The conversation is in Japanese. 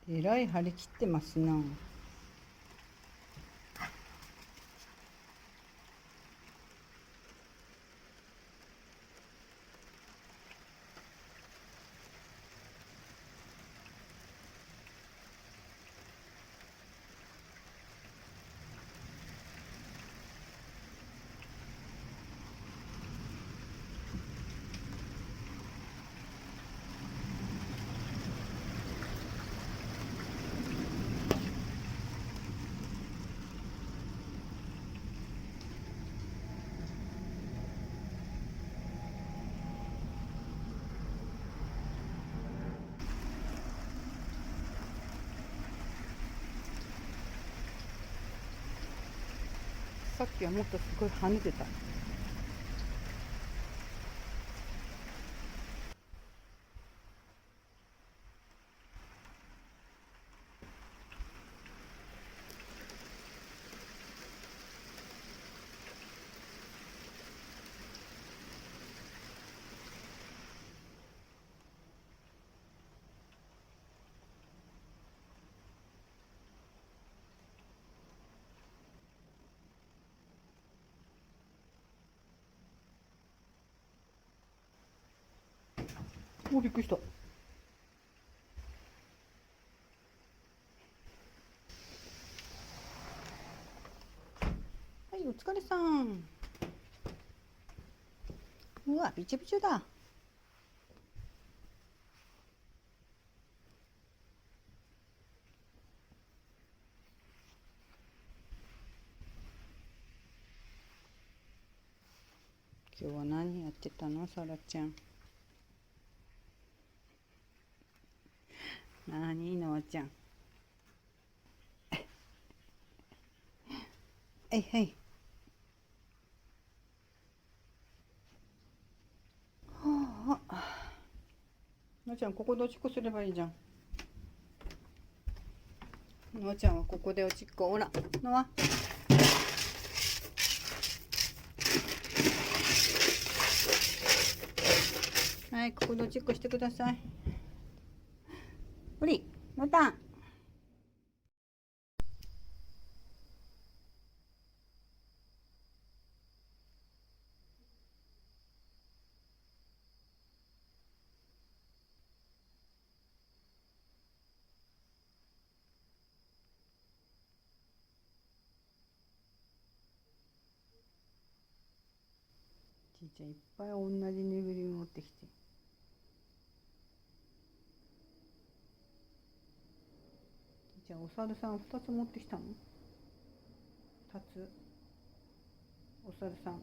えらい張り切ってますな。さっきはもっとすごい跳ねてた。お、びっくりした。はい、お疲れさん。うわ、びちょびちょだ。今日は何やってたの、さらちゃん。なに、のあちゃん。はいはい。はあ、のあちゃん、ここでおしっこすればいいじゃん。のあちゃんはここでおしっこ。ほら、のあ。はい、ここでおしっこしてください。ほり、のたん。ちいちゃんいっぱい同じぬいぐるみ持ってきて。ちいちゃんお猿さん2つ持ってきたの？ 2 つ。お猿さん。